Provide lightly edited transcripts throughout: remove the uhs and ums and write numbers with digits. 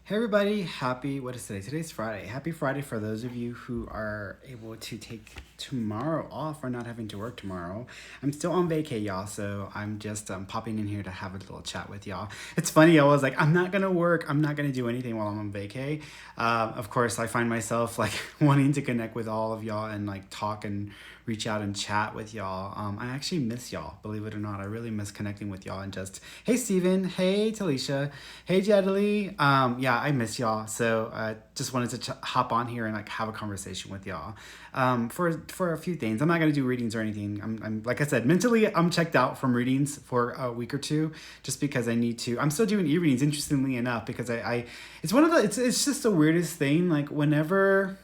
Hey everybody, what is today? Today's Friday. Happy Friday for those of you who are able to take tomorrow off or not having to work tomorrow. I'm still on vacay, y'all, so I'm just popping in here to have a little chat with y'all. It's funny, I was like, I'm not gonna work, I'm not gonna do anything while I'm on vacay. Of course, I find myself like wanting to connect with all of y'all and like talk and reach out and chat with y'all. I actually miss y'all, believe it or not. I really miss connecting with y'all and just, hey Steven, hey Talisha, hey Jedely. Yeah, I miss y'all. So I just wanted to hop on here and like have a conversation with y'all. For a few things. I'm not gonna do readings or anything. I'm like I said, mentally I'm checked out from readings for a week or two, just because I need to. I'm still doing e-readings, interestingly enough, because I it's one of the it's just the weirdest thing. Like whenever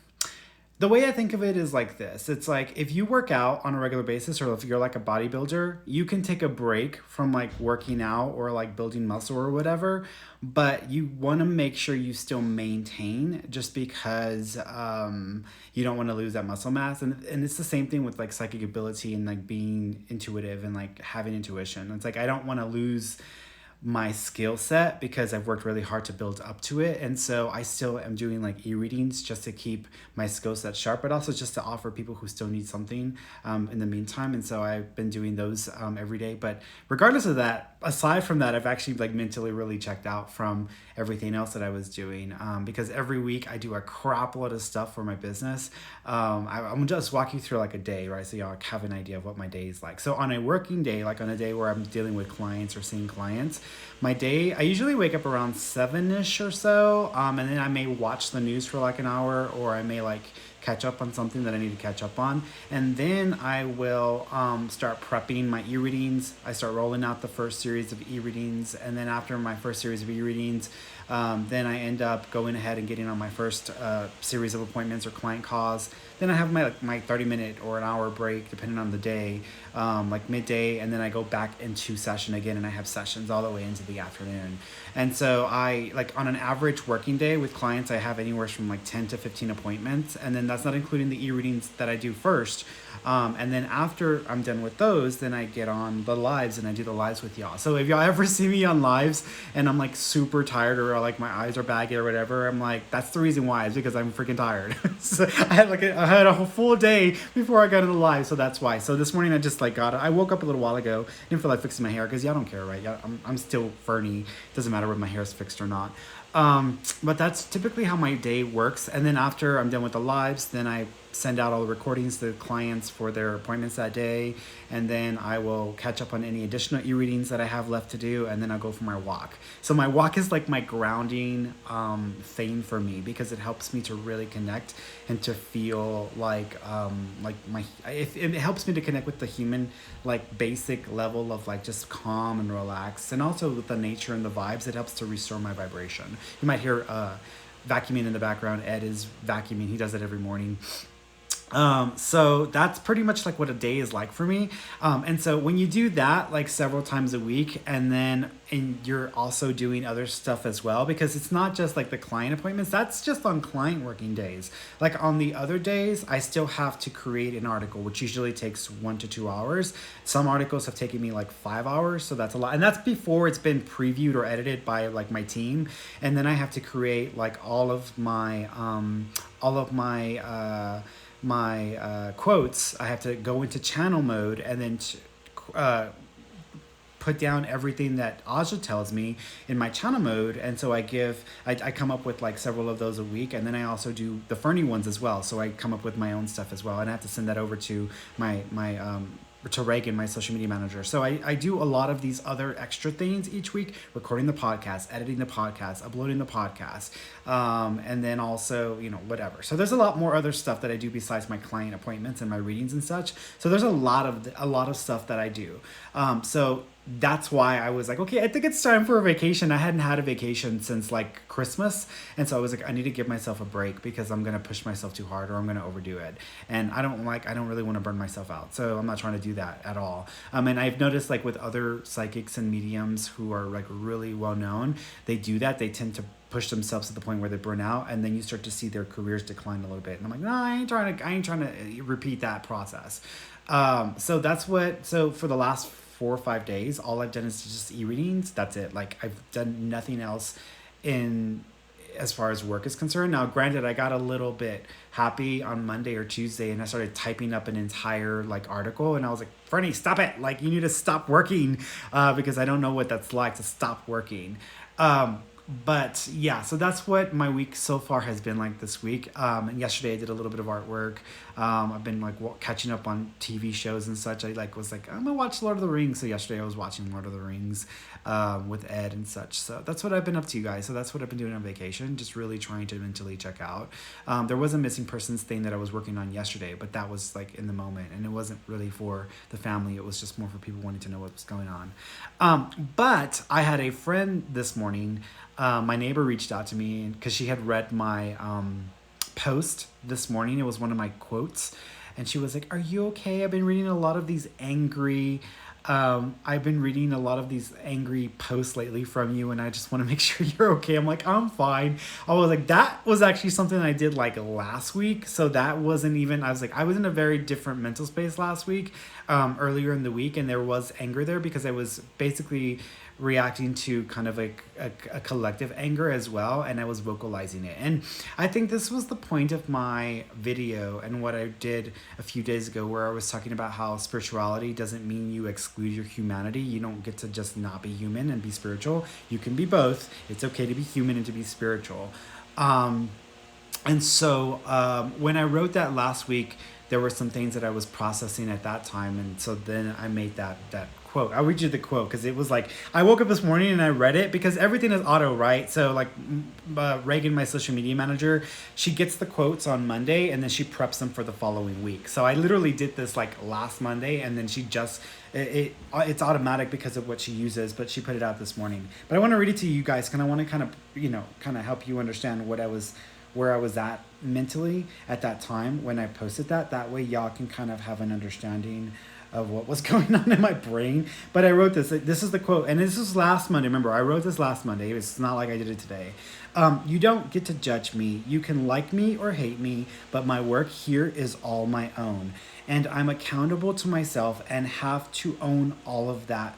the way I think of it is like this. It's like if you work out on a regular basis or if you're like a bodybuilder, you can take a break from like working out or like building muscle or whatever, but you want to make sure you still maintain just because you don't want to lose that muscle mass. And it's the same thing with like psychic ability and like being intuitive and like having intuition. It's like I don't want to lose my skill set because I've worked really hard to build up to it. And so I still am doing like e-readings just to keep my skill set sharp, but also just to offer people who still need something in the meantime. And so I've been doing those every day. But regardless of that, aside from that, I've actually like mentally really checked out from everything else that I was doing because every week I do a crap load of stuff for my business. I'm just walk you through like a day, right? So y'all have an idea of what my day is like. So on a working day, like on a day where I'm dealing with clients or seeing clients, my day, I usually wake up around 7ish or so, and then I may watch the news for like an hour, or I may like catch up on something that I need to catch up on. And then I will start prepping my e-readings. I start rolling out the first series of e-readings. And then after my first series of e-readings, then I end up going ahead and getting on my first series of appointments or client calls. Then I have my 30-minute or an hour break, depending on the day, like midday. And then I go back into session again, and I have sessions all the way into the afternoon. And so I, like on an average working day with clients, I have anywhere from like 10 to 15 appointments. And then that's not including the e-readings that I do first. And then after I'm done with those, then I get on the lives and I do the lives with y'all. So if y'all ever see me on lives and I'm like super tired or like my eyes are baggy or whatever, I'm like, that's the reason why. It's because I'm freaking tired. So I had a whole full day before I got into live, so that's why. So this morning I just like I woke up a little while ago. Didn't feel like fixing my hair because y'all don't care, right? I'm still Ferny. Doesn't matter whether my hair is fixed or not. But that's typically how my day works. And then after I'm done with the lives, then I send out all the recordings to the clients for their appointments that day. And then I will catch up on any additional e-readings that I have left to do. And then I'll go for my walk. So my walk is like my grounding thing for me because it helps me to really connect and to feel like it helps me to connect with the human like basic level of like just calm and relax, and also with the nature and the vibes. It helps to restore my vibration. You might hear vacuuming in the background. Ed is vacuuming. He does it every morning. So that's pretty much like what a day is like for me. And so when you do that like several times a week, and you're also doing other stuff as well, because it's not just like the client appointments, that's just on client working days. Like on the other days, I still have to create an article, which usually takes 1 to 2 hours. Some articles have taken me like 5 hours. So that's a lot. And that's before it's been previewed or edited by like my team. And then I have to create like all of my, quotes. I have to go into channel mode and then put down everything that Aja tells me in my channel mode. And so I come up with like several of those a week. And then I also do the Ferny ones as well. So I come up with my own stuff as well. And I have to send that over to my to Reagan, my social media manager. So I do a lot of these other extra things each week: recording the podcast, editing the podcast, uploading the podcast, and then also, whatever. So there's a lot more other stuff that I do besides my client appointments and my readings and such. So there's a lot of stuff that I do. So that's why I was like, okay, I think it's time for a vacation. I hadn't had a vacation since like Christmas. And so I was like, I need to give myself a break because I'm going to push myself too hard or I'm going to overdo it. And I don't really want to burn myself out. So I'm not trying to do that at all. And I've noticed like with other psychics and mediums who are like really well known, they do that. They tend to push themselves to the point where they burn out, and then you start to see their careers decline a little bit. And I'm like, no, I ain't trying to repeat that process. So for the last 4 or 5 days, all I've done is just e-readings. That's it. Like I've done nothing else in as far as work is concerned. Now, granted, I got a little bit happy on Monday or Tuesday, and I started typing up an entire like article, and I was like, Ferny, stop it! Like, you need to stop working, because I don't know what that's like to stop working. But yeah, so that's what my week so far has been like this week. And yesterday I did a little bit of artwork. I've been like catching up on TV shows and such. I was like, I'm gonna watch Lord of the Rings. So yesterday I was watching Lord of the Rings with Ed and such. So that's what I've been up to, guys. So that's what I've been doing on vacation, just really trying to mentally check out. There was a missing persons thing that I was working on yesterday, but that was like in the moment, and it wasn't really for the family. It was just more for people wanting to know what was going on. But I had a friend this morning. My neighbor reached out to me because she had read my post this morning. It was one of my quotes, and she was like, "Are you okay? I've been reading a lot of these angry posts lately from you, and I just want to make sure you're okay." I'm like, "I'm fine." I was like, that was actually something I did like last week, so that wasn't even. I was like, I was in a very different mental space last week, earlier in the week, and there was anger there because I was basically reacting to kind of a collective anger as well, and I was vocalizing it. And I think this was the point of my video and what I did a few days ago, where I was talking about how spirituality doesn't mean you exclude your humanity. You don't get to just not be human and be spiritual. You can be both. It's okay to be human and to be spiritual. And so when I wrote that last week, there were some things that I was processing at that time, and so then I made that quote. I'll read you the quote because it was like, I woke up this morning and I read it because everything is auto, right? So like Reagan, my social media manager, she gets the quotes on Monday and then she preps them for the following week. So I literally did this like last Monday, and then she just, it's automatic because of what she uses, but she put it out this morning. But I want to read it to you guys because I want to kind of help you understand where I was at mentally at that time when I posted that. That way y'all can kind of have an understanding of what was going on in my brain. But I wrote this is the quote, and this was last Monday. Remember, I wrote this last Monday. It's not like I did it today. You don't get to judge me. You can like me or hate me, but my work here is all my own, and I'm accountable to myself and have to own all of that.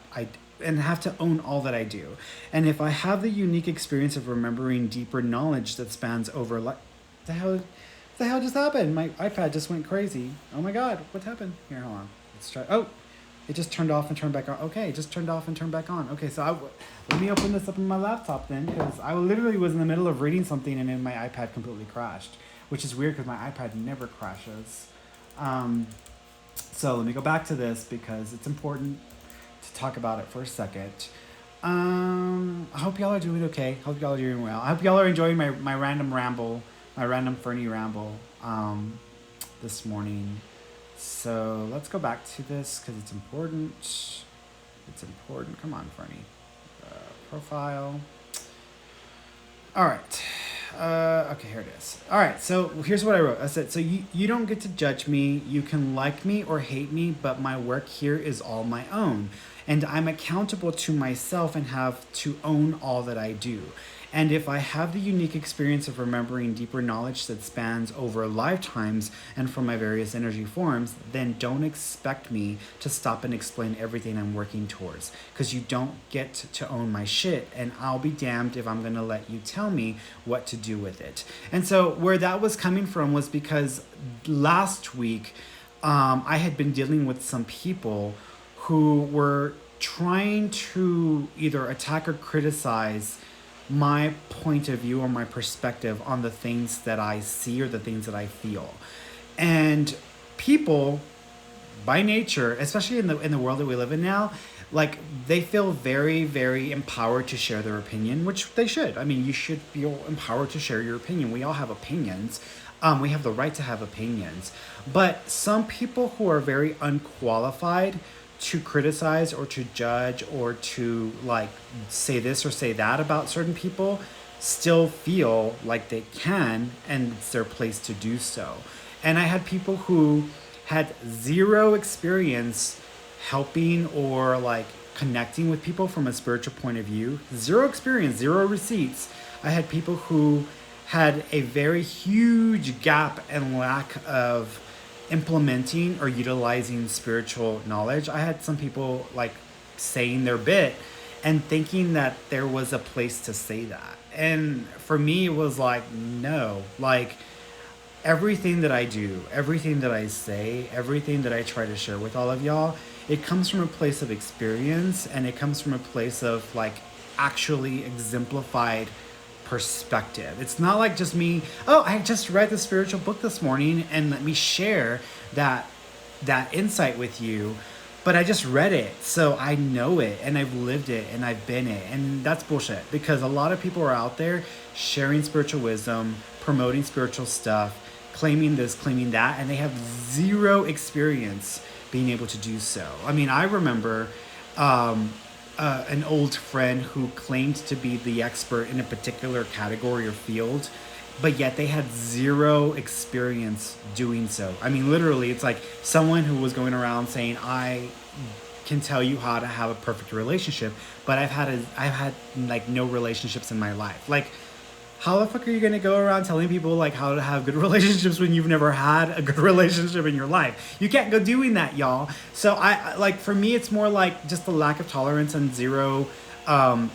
Have to own all that I do. And if I have the unique experience of remembering deeper knowledge that spans over the hell just happened? My iPad just went crazy. Oh my God, what happened? Here, hold on. Let's try. Oh, it just turned off and turned back on. Okay, it just turned off and turned back on. Okay, so let me open this up on my laptop then, because I literally was in the middle of reading something and then my iPad completely crashed, which is weird because my iPad never crashes. So let me go back to this because it's important to talk about it for a second. I hope y'all are doing okay. Hope y'all are doing well. I hope y'all are enjoying my random ramble, my random Ferny ramble this morning. So let's go back to this because it's important. It's important. Come on, Ferny. Profile. All right. Okay, here it is. All right, so here's what I wrote. I said, so you don't get to judge me. You can like me or hate me, but my work here is all my own. And I'm accountable to myself and have to own all that I do. And if I have the unique experience of remembering deeper knowledge that spans over lifetimes and from my various energy forms, then don't expect me to stop and explain everything I'm working towards, because you don't get to own my shit, and I'll be damned if I'm going to let you tell me what to do with it. And so where that was coming from was because last week I had been dealing with some people who were trying to either attack or criticize my point of view or my perspective on the things that I see or the things that I feel. And people, by nature, especially in the world that we live in now, like, they feel very, very empowered to share their opinion, which they should. I mean, you should feel empowered to share your opinion. We all have opinions. We have the right to have opinions. But some people who are very unqualified to criticize or to judge or to like say this or say that about certain people still feel like they can, and it's their place to do so. And I had people who had zero experience helping or like connecting with people from a spiritual point of view, zero experience, zero receipts. I had people who had a very huge gap and lack of implementing or utilizing spiritual knowledge. I had some people like saying their bit and thinking that there was a place to say that. And for me, it was like, no, like everything that I do, everything that I say, everything that I try to share with all of y'all, it comes from a place of experience, and it comes from a place of like actually exemplified perspective. It's not like just me, oh, I just read the spiritual book this morning and let me share that insight with you. But I just read it, so I know it, and I've lived it, and I've been it. And that's bullshit, because a lot of people are out there sharing spiritual wisdom, promoting spiritual stuff, claiming this, claiming that, and they have zero experience being able to do so. I mean, I remember an old friend who claimed to be the expert in a particular category or field, but yet they had zero experience doing so. I mean, literally, it's like someone who was going around saying, I can tell you how to have a perfect relationship, but I've had like no relationships in my life. Like, how the fuck are you gonna go around telling people like how to have good relationships when you've never had a good relationship in your life? You can't go doing that, y'all. So I like, for me, it's more like just the lack of tolerance and zero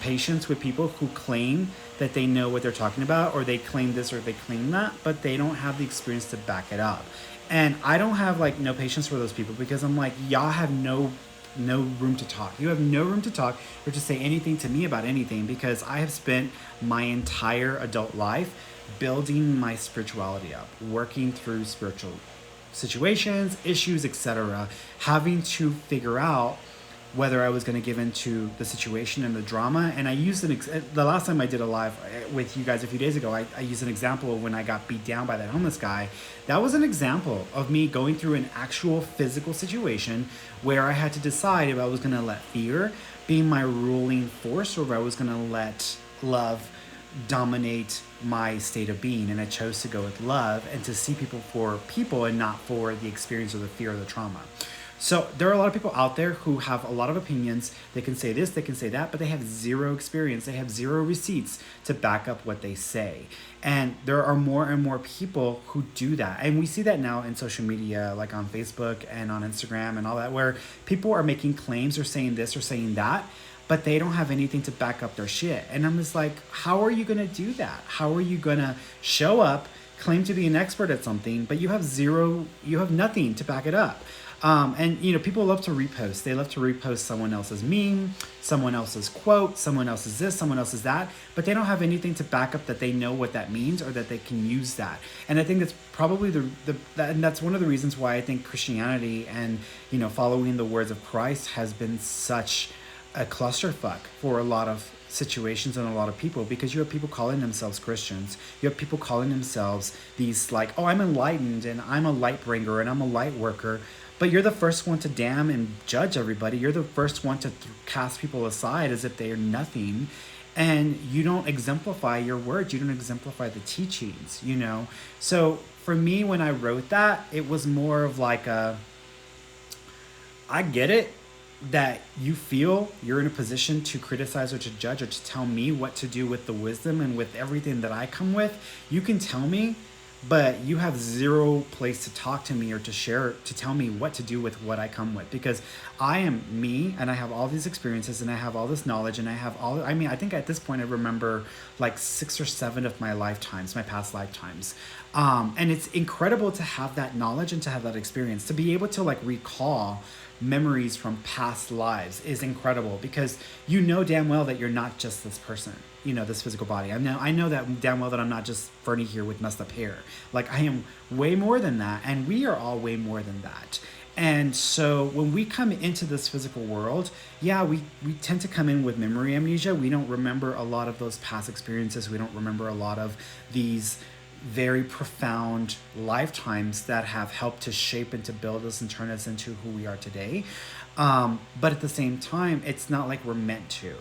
patience with people who claim that they know what they're talking about, or they claim this or they claim that, but they don't have the experience to back it up. And I don't have like no patience for those people, because I'm like, y'all have no room to talk. You have no room to talk or to say anything to me about anything, because I have spent my entire adult life building my spirituality up, working through spiritual situations, issues, etc., having to figure out whether I was going to give into the situation and the drama. And I used the last time I did a live with you guys a few days ago, I used an example of when I got beat down by that homeless guy. That was an example of me going through an actual physical situation where I had to decide if I was going to let fear be my ruling force, or if I was going to let love dominate my state of being. And I chose to go with love, and to see people for people and not for the experience or the fear or the trauma. So there are a lot of people out there who have a lot of opinions. They can say this, they can say that, but they have zero experience. They have zero receipts to back up what they say. And there are more and more people who do that. And we see that now in social media, like on Facebook and on Instagram and all that, where people are making claims or saying this or saying that, but they don't have anything to back up their shit. And I'm just like, how are you going to do that? How are you going to show up, claim to be an expert at something, but you have nothing to back it up? And people love to repost. They love to repost someone else's meme, someone else's quote, someone else's this, someone else's that, but they don't have anything to back up that they know what that means, or that they can use that. And I think that's probably and that's one of the reasons why I think Christianity and following the words of Christ has been such a clusterfuck for a lot of situations and a lot of people, because you have people calling themselves Christians. You have people calling themselves these like, oh, I'm enlightened and I'm a light bringer and I'm a light worker. But you're the first one to damn and judge everybody. You're the first one to cast people aside as if they are nothing. And you don't exemplify your words. You don't exemplify the teachings, So for me, when I wrote that, it was more of like I get it that you feel you're in a position to criticize or to judge or to tell me what to do with the wisdom and with everything that I come with. You can tell me, but you have zero place to talk to me or to share, to tell me what to do with what I come with, because I am me and I have all these experiences and I have all this knowledge and I think at this point I remember like 6 or 7 of my lifetimes, my past lifetimes. And it's incredible to have that knowledge and to have that experience, to be able to like recall memories from past lives is incredible, because damn well that you're not just this person, this physical body. I know that damn well that I'm not just Ferny here with messed up hair. Like, I am way more than that, and we are all way more than that. And so when we come into this physical world, we tend to come in with memory amnesia. We don't remember a lot of those past experiences. We don't remember a lot of these very profound lifetimes that have helped to shape and to build us and turn us into who we are today. But at the same time, it's not like we're meant to,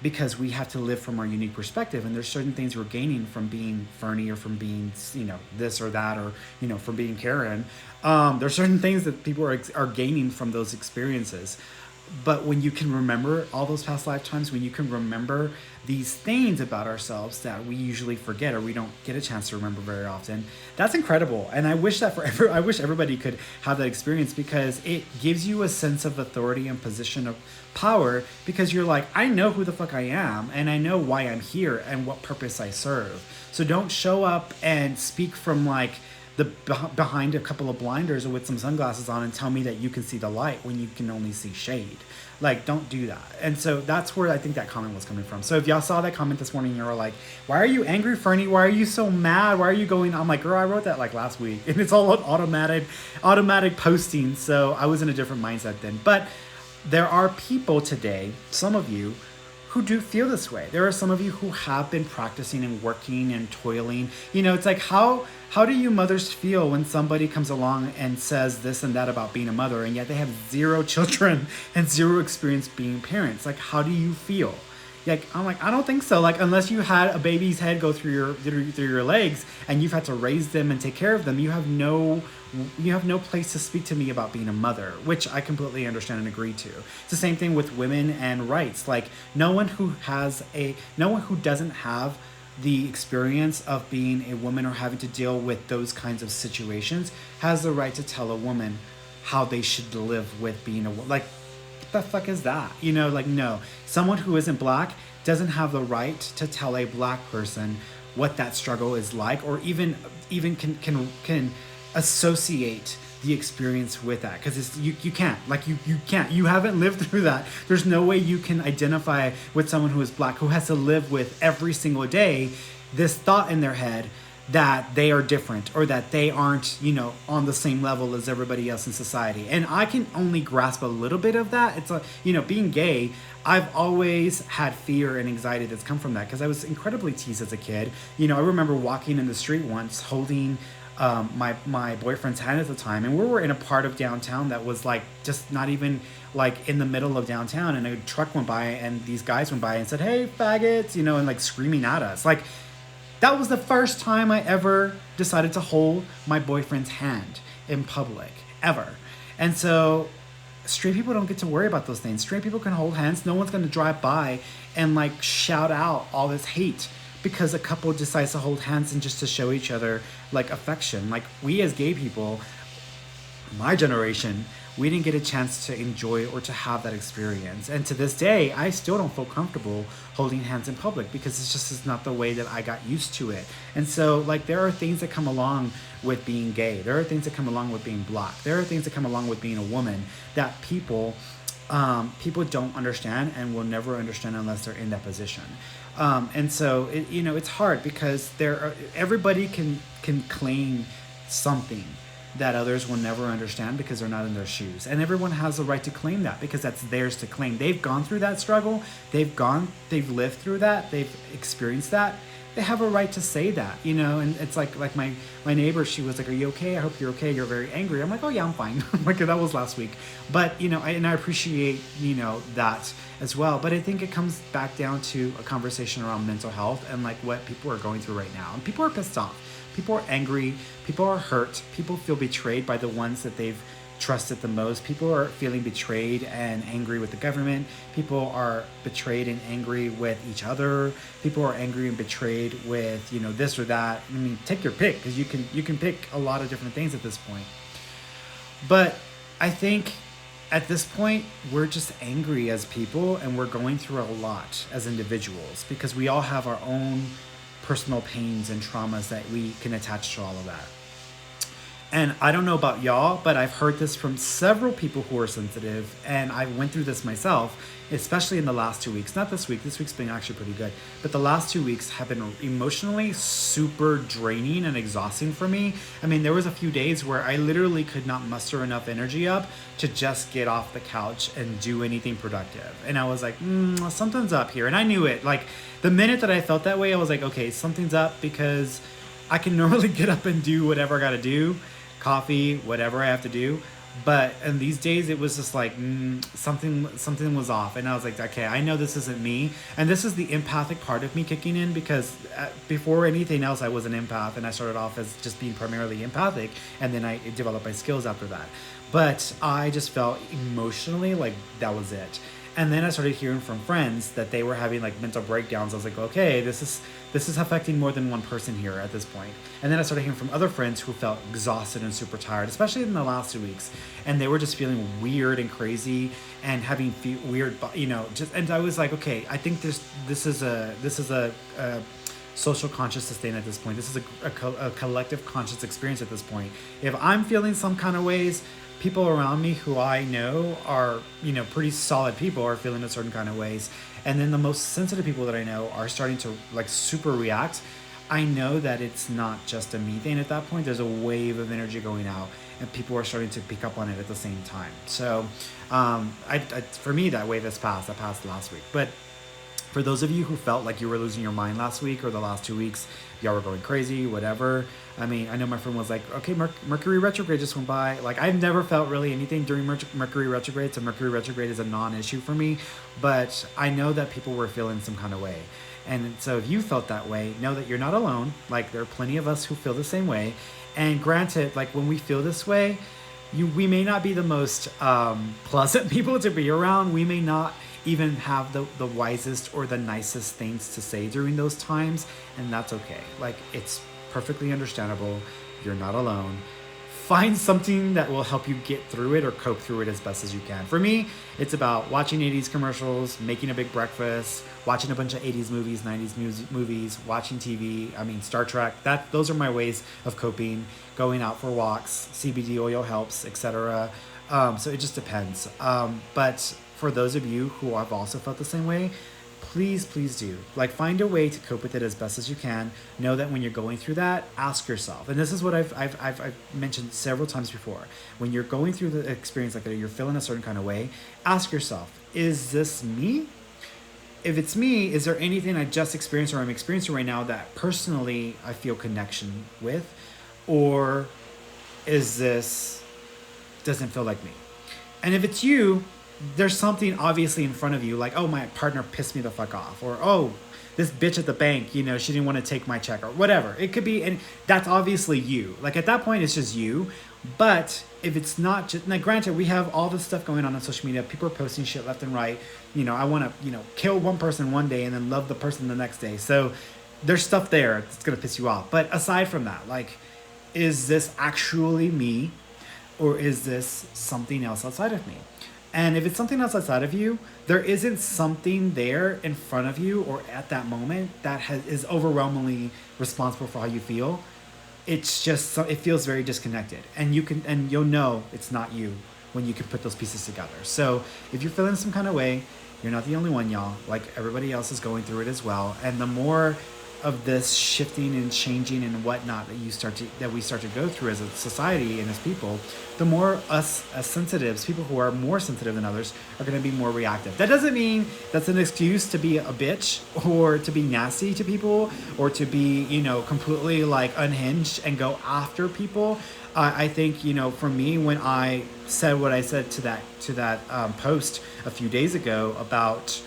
because we have to live from our unique perspective. And there's certain things we're gaining from being Ferny, or from being, this or that, or, from being Karen. There's certain things that people are gaining from those experiences. But when you can remember all those past lifetimes, when you can remember these things about ourselves that we usually forget or we don't get a chance to remember very often, that's incredible. And I wish that I wish everybody could have that experience, because it gives you a sense of authority and position of power, because you're like, I know who the fuck I am, and I know why I'm here and what purpose I serve. So don't show up and speak from like behind a couple of blinders or with some sunglasses on and tell me that you can see the light when you can only see shade. Like, don't do that. And so that's where I think that comment was coming from. So if y'all saw that comment this morning, you were like, why are you angry, Ferny? Why are you so mad? Why are you going? I'm like, girl, I wrote that like last week, and it's all automatic posting. So I was in a different mindset then. But there are people today, some of you, who do feel this way. There are some of you who have been practicing and working and toiling. You know, it's like, how do you mothers feel when somebody comes along and says this and that about being a mother, and yet they have 0 children and 0 experience being parents? Like, how do you feel? Like, I'm like, I don't think so. Like, unless you had a baby's head go through your legs and you've had to raise them and take care of them, you have no place to speak to me about being a mother, which I completely understand and agree to. It's the same thing with women and rights. Like, no one who doesn't have the experience of being a woman or having to deal with those kinds of situations has the right to tell a woman how they should live with being a woman. Like, the fuck is that? You know, like, no. Someone who isn't black doesn't have the right to tell a black person what that struggle is like, or even can associate the experience with that, because you can't. Like, you can't. You haven't lived through that. There's no way you can identify with someone who is black, who has to live with every single day this thought in their head that they are different, or that they aren't, you know, on the same level as everybody else in society. And I can only grasp a little bit of that. It's like, you know, being gay, I've always had fear and anxiety that's come from that, because I was incredibly teased as a kid. You know, I remember walking in the street once holding my boyfriend's hand at the time, and we were in a part of downtown that was like just not even like in the middle of downtown, and a truck went by and these guys went by and said, "Hey, faggots," you know, and like screaming at us. Like, that was the first time I ever decided to hold my boyfriend's hand in public, ever. And so straight people don't get to worry about those things. Straight people can hold hands. No one's going to drive by and like shout out all this hate because a couple decides to hold hands and just to show each other like affection. Like, we as gay people, my generation, we didn't get a chance to enjoy or to have that experience. And to this day, I still don't feel comfortable holding hands in public, because it's just not the way that I got used to it. And so, like, there are things that come along with being gay. There are things that come along with being black. There are things that come along with being a woman that people don't understand and will never understand unless they're in that position. And so, it's hard, because everybody can claim something that others will never understand because they're not in their shoes. And everyone has the right to claim that, because that's theirs to claim. They've gone through that struggle. They've lived through that. They've experienced that. They have a right to say that, you know. And it's like my neighbor, she was like, "Are you okay? I hope you're okay. You're very angry." I'm like, "Oh yeah, I'm fine." Like, that was last week. But, I appreciate, that as well. But I think it comes back down to a conversation around mental health and like what people are going through right now. And people are pissed off. People are angry. People are hurt. People feel betrayed by the ones that they've trusted the most. People are feeling betrayed and angry with the government. People are betrayed and angry with each other. People are angry and betrayed with, this or that. I mean, take your pick, because you can pick a lot of different things at this point. But I think at this point, we're just angry as people, and we're going through a lot as individuals, because we all have our own personal pains and traumas that we can attach to all of that. And I don't know about y'all, but I've heard this from several people who are sensitive, and I went through this myself, especially in the last 2 weeks. Not this week. This week's been actually pretty good. But the last 2 weeks have been emotionally super draining and exhausting for me. I mean, there was a few days where I literally could not muster enough energy up to just get off the couch and do anything productive. And I was like, something's up here. And I knew it. Like, the minute that I felt that way, I was like, okay, something's up, because I can normally get up and do whatever I got to do. Coffee, whatever I have to do. But in these days, it was just like something was off, and I was like, okay, I know this isn't me, and this is the empathic part of me kicking in because before anything else, I was an empath, and I started off as just being primarily empathic, and then I developed my skills after that. But I just felt emotionally like that was it. And then I started hearing from friends that they were having like mental breakdowns. I was like, okay, this is affecting more than one person here at this point. And then I started hearing from other friends who felt exhausted and super tired, especially in the last 2 weeks, and they were just feeling weird and crazy and having weird, just. And I was like, okay, I think this is a social consciousness thing at this point. This is a collective conscious experience at this point. If I'm feeling some kind of ways, people around me who I know are, pretty solid people are feeling a certain kind of ways. And then the most sensitive people that I know are starting to like super react. I know that it's not just a me thing at that point. There's a wave of energy going out and people are starting to pick up on it at the same time. So for me, that wave has passed. That passed last week. But for those of you who felt like you were losing your mind last week or the last 2 weeks, y'all were going crazy, whatever. I mean, I know my friend was like, okay, Mercury retrograde just went by. Like, I've never felt really anything during Mercury retrograde, so Mercury retrograde is a non-issue for me. But I know that people were feeling some kind of way. And so if you felt that way, know that you're not alone. Like, there are plenty of us who feel the same way. And granted, like, when we feel this way, we may not be the most pleasant people to be around. We may not even have the wisest or the nicest things to say during those times, and that's okay. Like, it's perfectly understandable. You're not alone. Find something that will help you get through it or cope through it as best as you can. For me, it's about watching 80s commercials, making a big breakfast, watching a bunch of 80s movies, 90s movies, watching TV, Star Trek. Those are my ways of coping. Going out for walks, CBD oil helps, etc. So it just depends. But for those of you who have also felt the same way, please do. Like, find a way to cope with it as best as you can. Know that when you're going through that, ask yourself. And this is what I've mentioned several times before. When you're going through the experience like that, you're feeling a certain kind of way, ask yourself, is this me? If it's me, is there anything I just experienced or I'm experiencing right now that personally I feel connection with? Or is this doesn't feel like me? And if it's you, there's something obviously in front of you, like, oh, my partner pissed me the fuck off, or oh, this bitch at the bank, she didn't want to take my check, or whatever it could be, and that's obviously you. Like, at that point, it's just you. But if it's not just, now granted, we have all this stuff going on social media. People are posting shit left and right. I want to, kill one person one day and then love the person the next day. So there's stuff there that's gonna piss you off. But aside from that, like, is this actually me, or is this something else outside of me? And if it's something else outside of you, there isn't something there in front of you or at that moment that is overwhelmingly responsible for how you feel. It's just, it feels very disconnected, and you'll know it's not you when you can put those pieces together. So if you're feeling some kind of way, you're not the only one, y'all. Like, everybody else is going through it as well. And the more of this shifting and changing and whatnot that we start to go through as a society and as people, the more us as sensitives, people who are more sensitive than others, are going to be more reactive. That doesn't mean that's an excuse to be a bitch or to be nasty to people or to be, completely like unhinged and go after people. I think, for me, when I said what I said to that post a few days ago about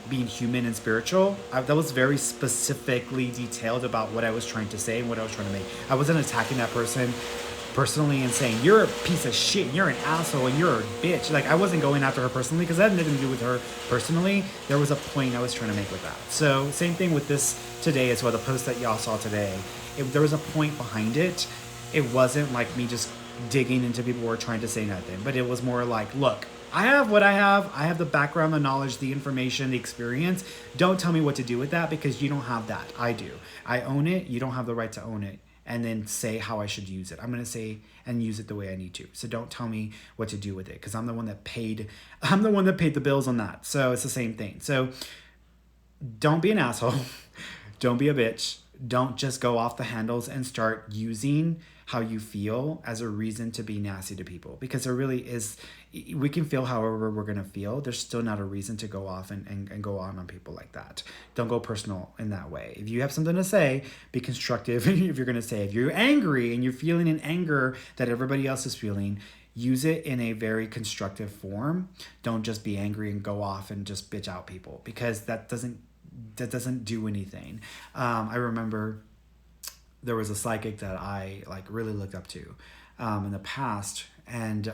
being human and spiritual, that was very specifically detailed about what I was trying to say and what I was trying to make. I wasn't attacking that person personally and saying, you're a piece of shit, you're an asshole, and you're a bitch. Like, I wasn't going after her personally because that had nothing to do with her personally. There was a point I was trying to make with that. So same thing with this today as well, the post that y'all saw today. There was a point behind it. It wasn't like me just digging into people who were trying to say nothing, but it was more like, look, I have what I have. I have the background, the knowledge, the information, the experience. Don't tell me what to do with that because you don't have that. I do. I own it. You don't have the right to own it. And then say how I should use it. I'm going to say and use it the way I need to. So don't tell me what to do with it because I'm the one that paid the bills on that. So it's the same thing. So don't be an asshole. Don't be a bitch. Don't just go off the handles and start using how you feel as a reason to be nasty to people, because there really is, we can feel however we're going to feel. There's still not a reason to go off and go on people like that. Don't go personal in that way. If you have something to say, be constructive. If you're going to say, if you're angry and you're feeling an anger that everybody else is feeling, use it in a very constructive form. Don't just be angry and go off and just bitch out people, because that doesn't do anything. I remember there was a psychic that I like really looked up to in the past, and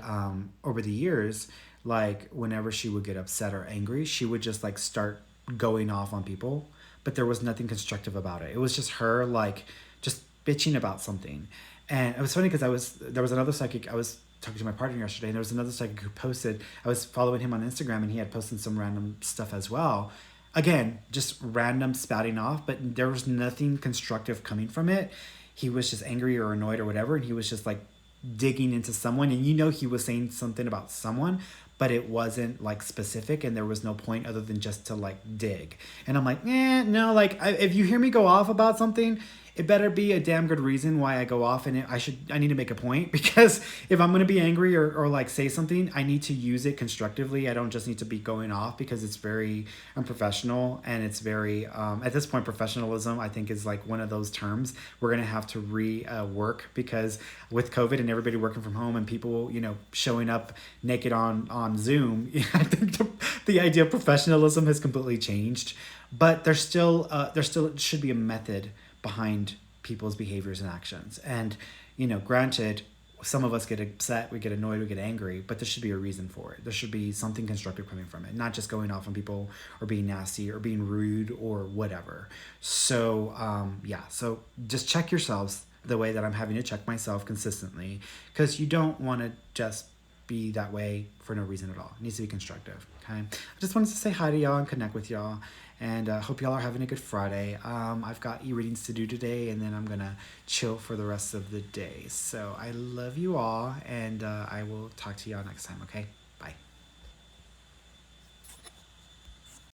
over the years, like whenever she would get upset or angry, she would just like start going off on people, but there was nothing constructive about it. It was just her like just bitching about something. And it was funny because there was another psychic. I was talking to my partner yesterday, and there was another psychic who posted. I was following him on Instagram, and he had posted some random stuff as well. Again, just random spouting off, but there was nothing constructive coming from it. He was just angry or annoyed or whatever, and he was just like digging into someone, and he was saying something about someone, but it wasn't like specific, and there was no point other than just to like dig. And I'm like, no, like if you hear me go off about something, it better be a damn good reason why I go off, and I need to make a point, because if I'm going to be angry or like say something, I need to use it constructively. I don't just need to be going off, because it's very unprofessional, and it's very at this point, professionalism I think is like one of those terms we're going to have to rework, because with COVID and everybody working from home and people showing up naked on Zoom, I think the idea of professionalism has completely changed. But there still should be a method behind people's behaviors and actions. And, granted, some of us get upset, we get annoyed, we get angry, but there should be a reason for it. There should be something constructive coming from it, not just going off on people or being nasty or being rude or whatever. So, so just check yourselves the way that I'm having to check myself consistently, because you don't want to just be that way for no reason at all. It needs to be constructive. Okay. I just wanted to say hi to y'all and connect with y'all. And hope y'all are having a good Friday. I've got e-readings to do today, and then I'm going to chill for the rest of the day. So I love you all, and I will talk to y'all next time, okay? Bye.